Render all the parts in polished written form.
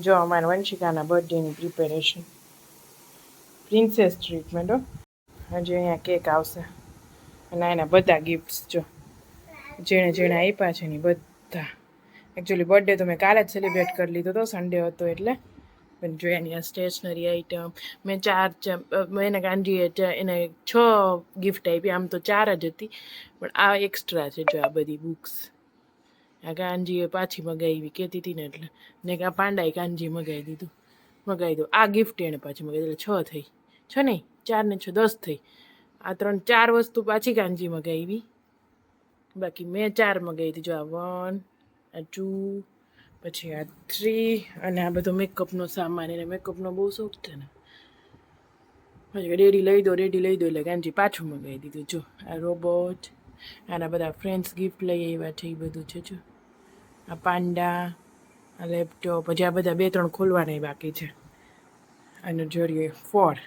જો અમારા વંશિકાના બર્થડેની preparation princess treatment હો. હજી અહીંયા કેક આવશે અને એના બધા ગિફ્ટ્સ જો જેણે જેણે આપ્યા છે ને બધા. એકચ્યુઅલી બર્થડે તો મેં કાલે જ સેલિબ્રેટ કરી લીધો હતો, સન્ડે હતો એટલે. પણ જો એની આ સ્ટેશનરી આઈટમ મેં મેં એને ગાંધીએ એને 6 ગિફ્ટ આપી, આમ તો 4 જ હતી પણ આ એક્સ્ટ્રા છે. જો આ બધી બુક્સ આ કાનજીએ પાછી મગાવી કહેતી હતી ને એટલે ને આ પાંડાએ કાનજી મગાવી દો. આ ગિફ્ટ એણે પાછી મગાવી એટલે 6 થઈ. 6 નહીં 4 ને 6 10 થઈ. આ 4 વસ્તુ પાછી કાનજી મગાવી, બાકી મેં 4 મગાવી હતી. જો આ 1 આ 2 પછી આ 3 અને આ બધો મેકઅપનો સામાન. એને મેકઅપનો બહુ શોખ છે ને, પછી રેડી લઈ દો એટલે કાનજી પાછું મગાવી દીધું. જો આ રોબોટ, આના બધા ફ્રેન્ડ્સ ગિફ્ટ લઈ આવ્યા છે એ બધું છે. જો આ પાંડા, આ લેપટોપ, પછી આ બધા 2-3 ખોલવાના બાકી છે. અને જોડીએ 4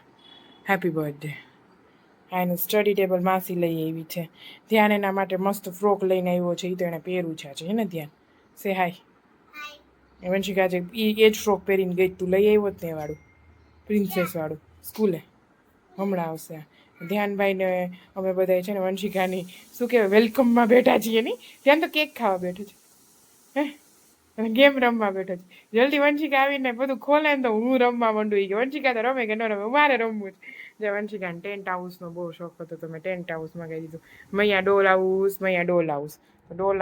હેપી બર્થડે. આ એનું સ્ટડી ટેબલ માસી લઈ આવી છે. ધ્યાન એના માટે મસ્ત ફ્રોક લઈને આવ્યો છે, એ તો એણે પહેરવું છે ને. ધ્યાન સે હાય. એ વંશિકા છે એ જ ફ્રોક પહેરીને ગઈ. તું લઈ આવ્યો જ ને વાળું પ્રિન્સેસ વાળું સ્કૂલે, હમણાં આવશે. ધ્યાનભાઈને અમે બધા છે ને વંશિકાની શું કહેવાય વેલકમમાં બેઠા છીએ નહીં. ધ્યાન તો કેક ખાવા બેઠો છે હે અને ગેમ રમવા બેઠો છે. જલ્દી વંશિકા આવીને બધું ખોલે ને તો હું રમવા માંડું. કે વંશિકા તો રમે કે ન રમે, મારે રમવું છે. જે વંશિકાને ટેન્ટ હાઉસનો બહુ શોખ હતો તો મેં ટેન્ટ હાઉસમાં કહી દીધું. મૈયા ડોલ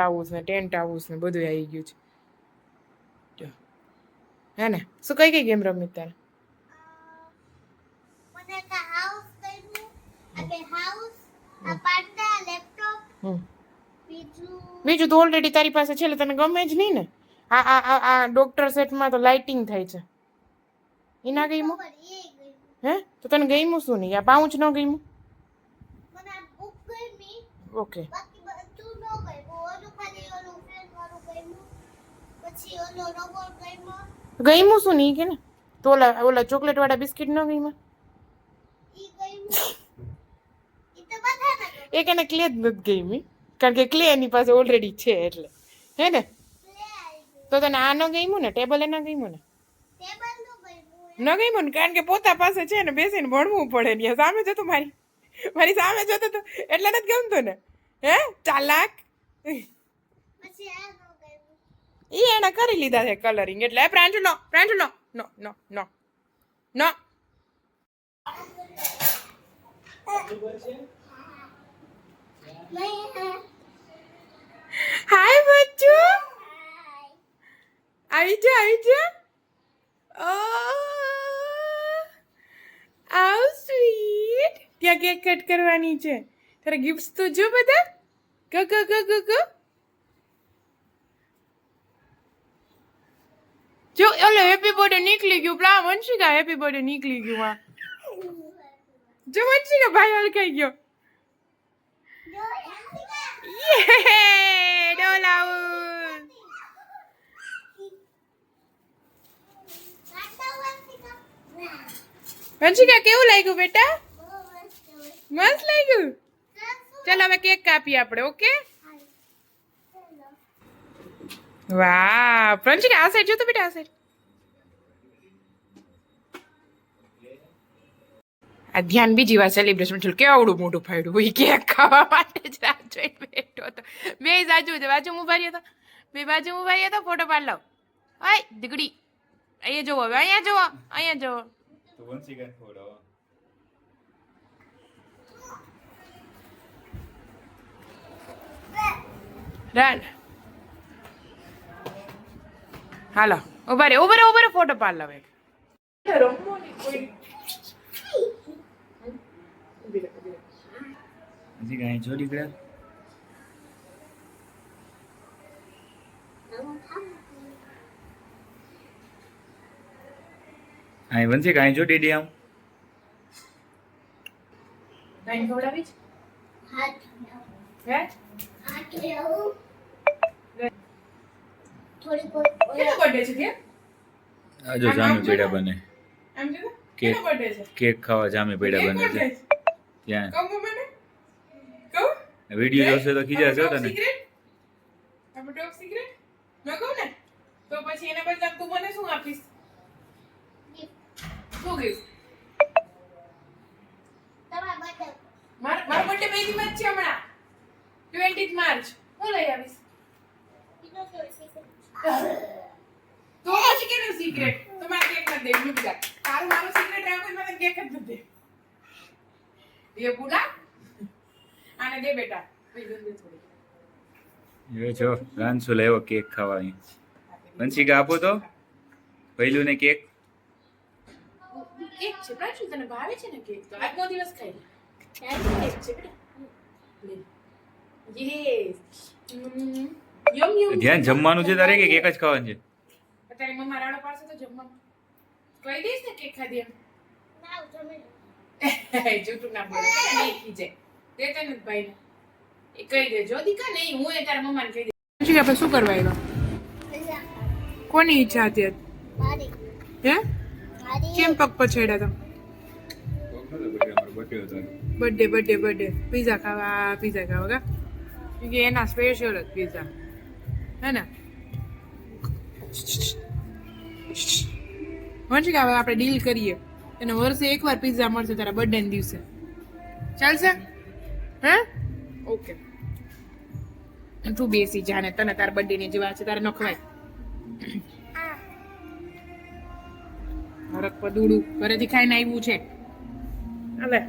હાઉસ ને ટેન્ટ હાઉસ ને બધું આવી ગયું છે. હે ને શું કઈ ગેમ રમી તારે? બીજું તો ઓલરેડી તારી પાસે છે એટલે તને ગમે જ નહીં ને. આ ડોક્ટર સેટમાં તો લાઇટિંગ થાય છે. એ ના ગઈમું હે તો તને ગઈમું શું નહીં? આ પાઉચ ન ગઈમું? ઓકે ગઈમું શું નહીં કે ને તો ઓલા ચોકલેટ વાળા બિસ્કિટ ન ગઈમાં? એક એને ક્લે જ નથી ગઈમી કારણ કે ક્લે એની પાસે ઓલરેડી છે એટલે. હે ને તો તને આ ન ગઈમું ને? ટેબલ એ ન ગઈમું ને? ન ગઈમું ને કારણ કે પોતા પાસે છે ને બેસીને ભણવું પડે ને. સામે જતો મારી સામે જતો તો એટલે નથી ગમતો ને. હે ચાલાક. ઈ એને કરી લીધા છે કલરિંગ એટલે. પ્રાંજુલો નો નો નો નો. હાય બચ્ચુ, આવી જા. આવ સ્વીટ. ત્યાં કેક કટ કરવાની છે. તારે ગિફ્ટ્સ તો જો બધા. ગો જો ઓલો હેપી બર્થડે નીકળી ગયું. પ્લા વંશિકા હેપી બર્થડે નીકળી ગયું. આ જો વંશિકા ભાઈ હલકાઈ ગયો. યે ડોલાઉ. વંશિકા કેવું લાગ્યું બેટા? મસ્ત લાગ્યું. ચાલ હવે કેક કાપીએ આપણે. ઓકે વાહ વંશિકા આ સાઈડ જો તો બેટા. આ સાઈડ આ ધ્યાન બીજી વાર સેલિબ્રેશન થયું. કેવડું મોટું ફાડ્યું એ કેક ખાવા માટે જ રાહ જોઈને બેઠો હતો. બે સાચું છે. બાજુ ઉભા રહ્યો તો ફોટો પાડ લાવ. ઓય દીકડી અહીંયા જોવો. હવે અહીંયા જોવો. રાન હાલો ઉભા રે ફોટો પાડ લાવે. હજી કાંઈ જોડી ગયા? અહીં વંશી કાંઈ જોડી દે આમ. કાઈ ખવડાવી છે? આજો જામી પેડા બને. કેક ખાવા જામી પેડા બને છે ત્યાં. વિડીયો જોશે તો ખીજાશે તને. તો પછી એના બદલે તું મને શું આપીશ? કેક જ નથી ये बुला आने दे बेटा એ જો રાંસુ લેવો કેક ખાવા અહીં વંશિકા આપો તો પહેલું ને કેક કેક છે પ્રાંશુ તને ભાવે છે ને કેક તો આજનો દિવસ ખાઈ કેક છે બેટા યસ યમ યમ ધ્યાન જમવાનું છે તારે કે કેક જ ખાવાનું છે અત્યારે મમ્મા રાડો પાડશે તો જમવાનું કહી દઈશ ને કેક ખાધી એમ જૂઠું ના બોલે નહીં ખીજે દેતા નથી ભાઈને એ કહી દેજો દીકા નહીં હું એ તારા મમ્માને કહી દે આપણે શું કરવા આવ્યા કોની ઈચ્છા હતી હે કેમ પગ પછેડ્યા તમે બર્થડે પિઝા ખાવા કા કે એના સ્પેશિયલ જ પિઝા હે ને વંશિકા હવે આપણે ડીલ કરીએ એને વર્ષે એકવાર પિઝા મળશે તારા બર્થડે ના દિવસે ચાલશે હે ઓકે તું બેસી જાને તને તારા બર્થડે ની જેવા છે તારે નખવાય હરક પદુડું ઘરેથી ખાઈને આવ્યું છે હવે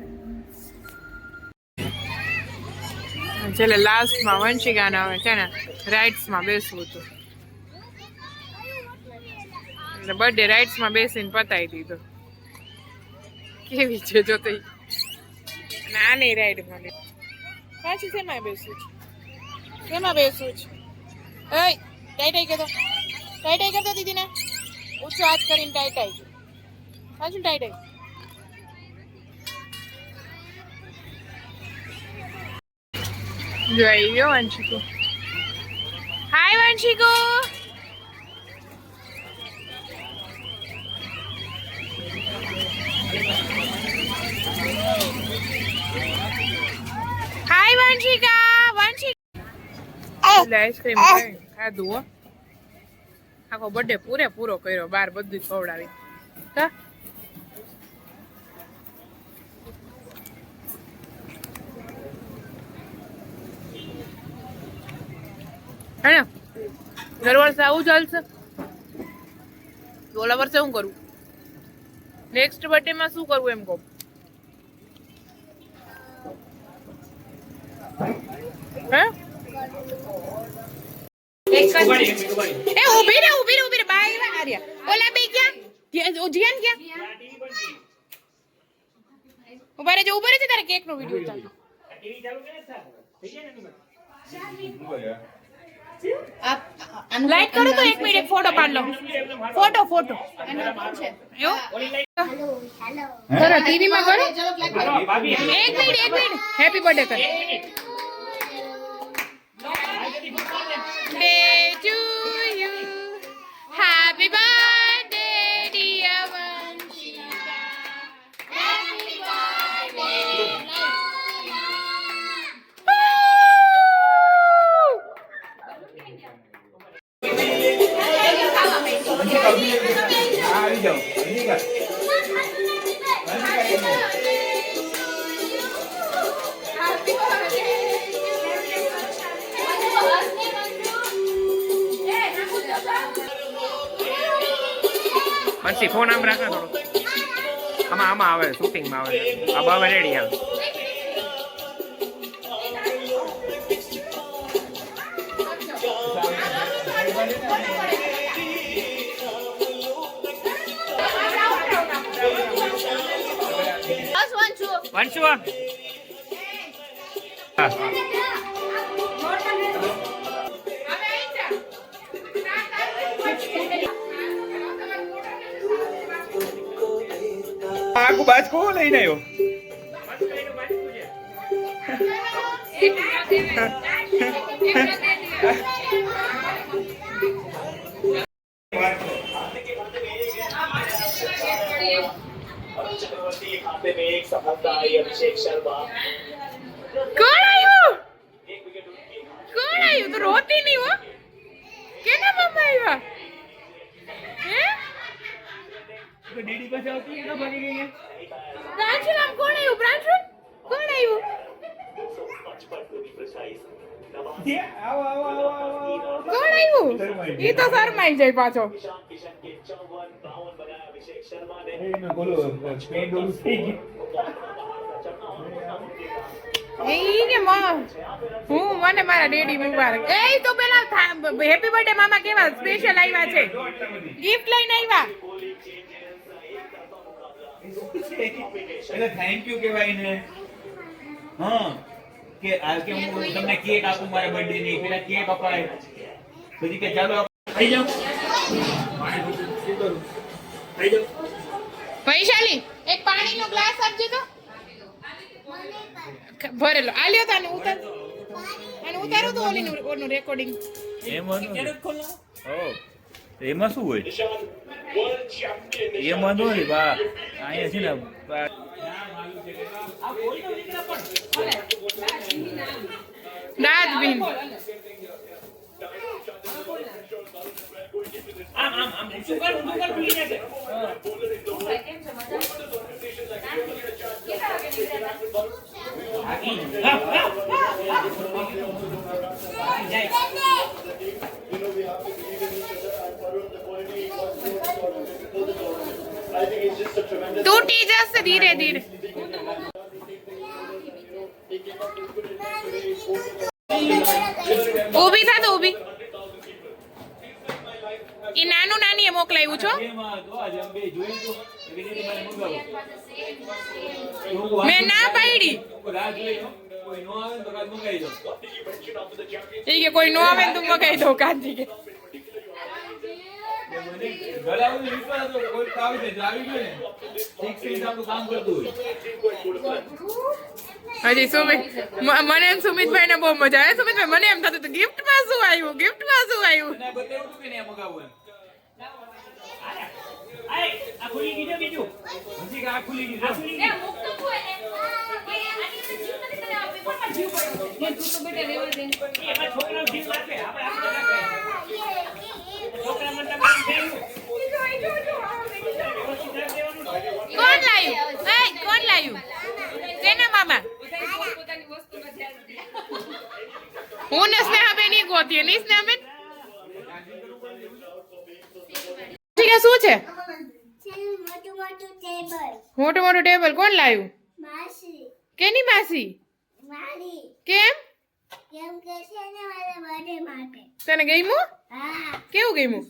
ચાલે લાસ્ટમાં વંશિકાને હવે છે ને રાઇટ્સમાં બેસવું હતું એટલે બર્થડે રાઇટ્સમાં બેસીને પતાવી દીધો કેવી છે જો તો નાની રાઈડમાં પાછી શેમાં બેસવું છે શેમાં બેસવું છે ટાઈટાઈ કરતો દીદીને ઊંચો હાથ કરીને ટાઈટાઈ પાછું ટાઈટાઈ જોઈ ગયો વંશિકો હાય વંશિકો હાય વંશિકા આઈસ્ક્રીમ ખાધું હો આખો બર્થડે પૂરો કર્યો બાર બધું ખવડાવી કા હે ને દર વર્ષે આવું ચાલશે ઓલા વર્ષે શું કરવું નેક્સ્ટ બર્થડે માં શું કરવું એમ કહું હે એ ઊભી રે બાય આર્યા ઓલા બે ક્યાં જીયાન ક્યાં ઉભા રહેજો છે તારે કેક નો વિડિયો ઉતાર લાઈક કરો તો 1 મિનિટ ફોટો પાડ લો ફોટો હેલો ટીવી માં કરો 1 મિનિટ હેપી બર્થડે કર Day to you. Happy birthday, dear Vanshika. Happy birthday. પછી ફોન આમ રાખો થોડો આમાં આવે શૂટિંગમાં આવે હવે રેડી આવે વંશુ હા આખું બાજકો લઈને આવ્યો खाते में एक सफलता आई अभिषेक शर्मा કોણ આવ્યું તો રોતી નહીં હો કેના મમ્મા આવ્યા હે દીદી પાસે આવતી એનો ભાગી ગઈ પ્રાંશુ નામ કોણ આવ્યું કોણ આવ્યું કોણ આવ્યું ઈ તો શરમાઈ જાય પાછો किशन के 54 52 बनाया अभिषेक शर्मा ने એ કે હું મને મારા ડેડી મુબારક એ તો પેલા હેપી બર્થડે મામા કેવા સ્પેશિયલ આવ્યા છે ગિફ્ટ લઈને આવ્યા એટલે થેન્ક યુ કહેવાય ને હા કે આ કે હું તમને કેક આપું મારા બર્થડે ની પેલા કેક અપાય પછી કે ચાલો આવી જાઓ વૈશાલી એક પાણીનો ગ્લાસ આપજો તો ભરેલો આલ્યો તાને ઉતાર અને ઉતારો તો ઓનું રેકોર્ડિંગ એમાં એમાં શું હોય એમાં નો હોય બા અહીંયા છે ને રાજબીન તૂટી જશે ધીરે ધીરે ઊભી થા તો ઊભી ઈ નાનું નાની એ મોકલાવ્યું છો મેં ના પાડી ઈ કે કોઈ નો આવે ને તું મગાઈ દો કાંજી કે હજી સુમિત મને સુમિતભાઈ ને બહુ મજા આવે સુમિતભાઈ મને એમ થતું ગિફ્ટ માં શું આવ્યું કોણ લાયું કેના મામા હું ને સ્નેહાબેન ઈ ગોતીએ નહીં સ્નેહાબેન શું છે મોટું મોટું ટેબલ કોણ લાવ્યું કેની માસી કેમ તને ગમ્યું કેવું ગમ્યું